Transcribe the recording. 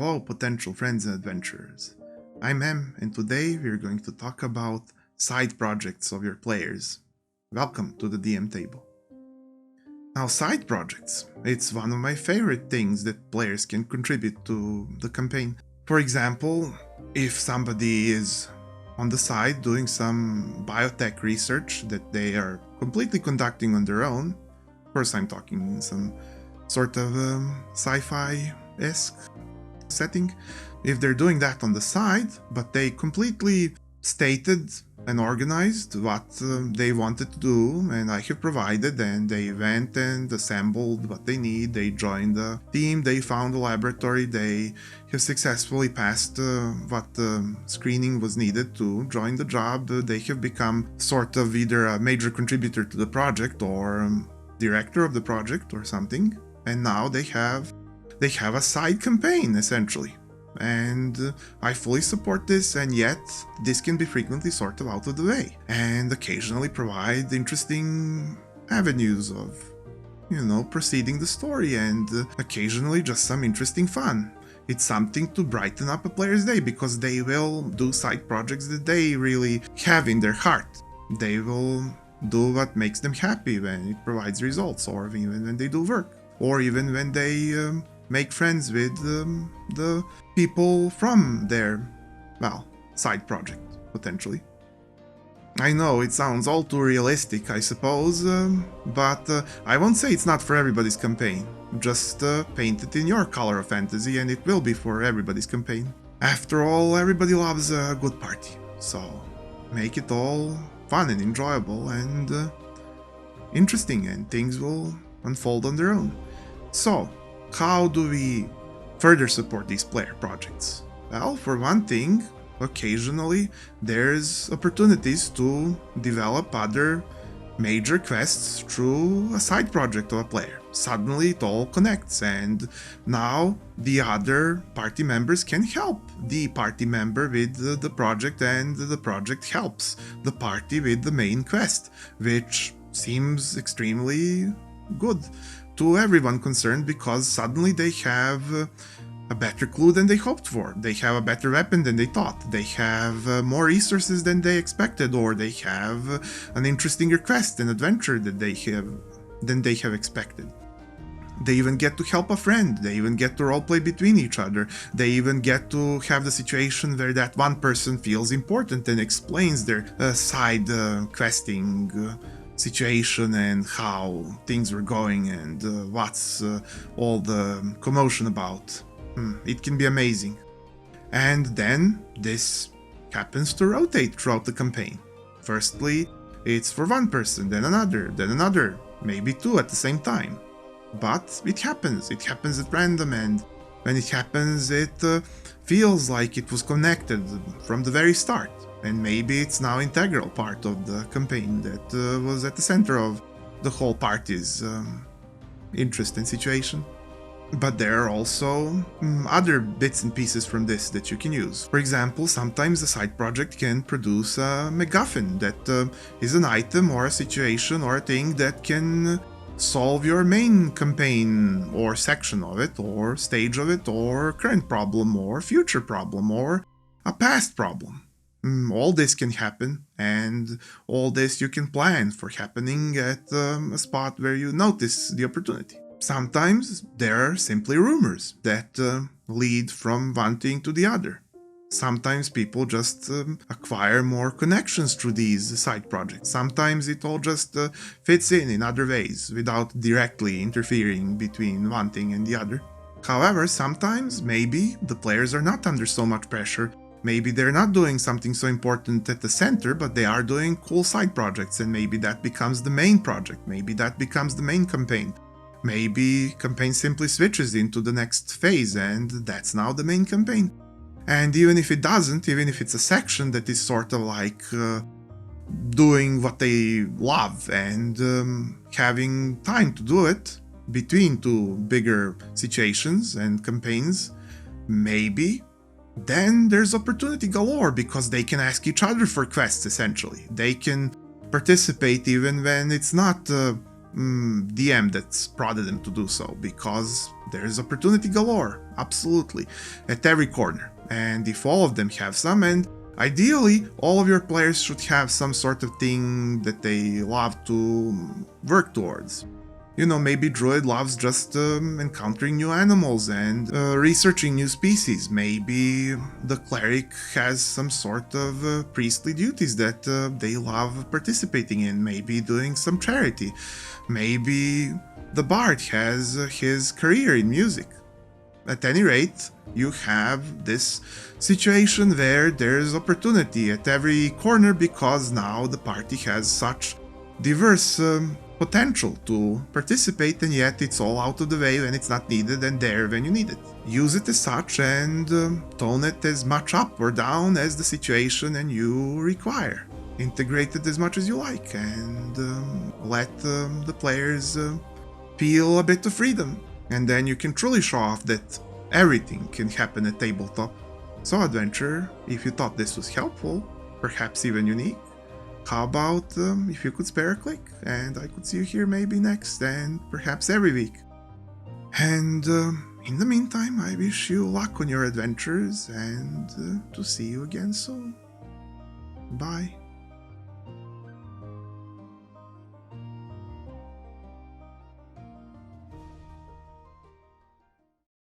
Hello, potential friends and adventurers. I'm Em, and today we're going to talk about side projects of your players. Welcome to the DM table. Now, side projects, it's one of my favorite things that players can contribute to the campaign. For example, if somebody is on the side doing some biotech research that they are completely conducting on their own, of course I'm talking in some sort of sci-fi-esque setting, if they're doing that on the side, but they completely stated and organized what they wanted to do, and I have provided, and they went and assembled what they need, they joined the team, they found a laboratory, they have successfully passed what screening was needed to join the job, they have become sort of either a major contributor to the project or director of the project or something, and now they have a side campaign, essentially. And I fully support this, and yet this can be frequently sort of out of the way, and occasionally provide interesting avenues of, proceeding the story, and occasionally just some interesting fun. It's something to brighten up a player's day, because they will do side projects that they really have in their heart. They will do what makes them happy when it provides results, or even when they do work, or even when they make friends with the people from their, side project, potentially. I know it sounds all too realistic, I suppose, but I won't say it's not for everybody's campaign. Just paint it in your color of fantasy and it will be for everybody's campaign. After all, everybody loves a good party, so make it all fun and enjoyable and interesting, and things will unfold on their own. So, how do we further support these player projects? Well, for one thing, occasionally there's opportunities to develop other major quests through a side project of a player. Suddenly it all connects, and now the other party members can help the party member with the project, and the project helps the party with the main quest, which seems extremely good to everyone concerned, because suddenly they have a better clue than they hoped for. They have a better weapon than they thought. They have more resources than they expected, or they have an interesting quest and adventure than they have expected. They even get to help a friend. They even get to roleplay between each other. They even get to have the situation where that one person feels important and explains their side questing situation and how things were going and what's all the commotion about. It can be amazing. And then this happens to rotate throughout the campaign. Firstly, it's for one person, then another, maybe two at the same time. But it happens at random, and when it happens, it feels like it was connected from the very start. And maybe it's now an integral part of the campaign that was at the center of the whole party's interest and situation. But there are also other bits and pieces from this that you can use. For example, sometimes a side project can produce a MacGuffin that is an item or a situation or a thing that can solve your main campaign or section of it, or stage of it, or current problem, or future problem, or a past problem. All this can happen, and all this you can plan for happening at a spot where you notice the opportunity. Sometimes there are simply rumors that lead from one thing to the other. Sometimes people just acquire more connections through these side projects. Sometimes it all just fits in other ways without directly interfering between one thing and the other. However, sometimes maybe the players are not under so much pressure. Maybe they're not doing something so important at the center, but they are doing cool side projects, and maybe that becomes the main project. Maybe that becomes the main campaign. Maybe campaign simply switches into the next phase, and that's now the main campaign. And even if it doesn't, even if it's a section that is sort of like doing what they love and having time to do it between two bigger situations and campaigns, maybe then there's opportunity galore, because they can ask each other for quests, essentially. They can participate even when it's not DM that's prodded them to do so, because there's opportunity galore. absolutely, at every corner. And if all of them have some, and ideally, all of your players should have some sort of thing that they love to work towards. You know, maybe Druid loves just encountering new animals and researching new species. Maybe the Cleric has some sort of priestly duties that they love participating in, maybe doing some charity. Maybe the Bard has his career in music. At any rate, you have this situation where there's opportunity at every corner because now the party has such diverse potential to participate, and yet it's all out of the way when it's not needed and there when you need it. Use it as such and tone it as much up or down as the situation and you require. Integrate it as much as you like and let the players feel a bit of freedom. And then you can truly show off that everything can happen at Tabletop. So adventurer, if you thought this was helpful, perhaps even unique, how about if you could spare a click and I could see you here maybe next and perhaps every week. And in the meantime, I wish you luck on your adventures and to see you again soon. Bye.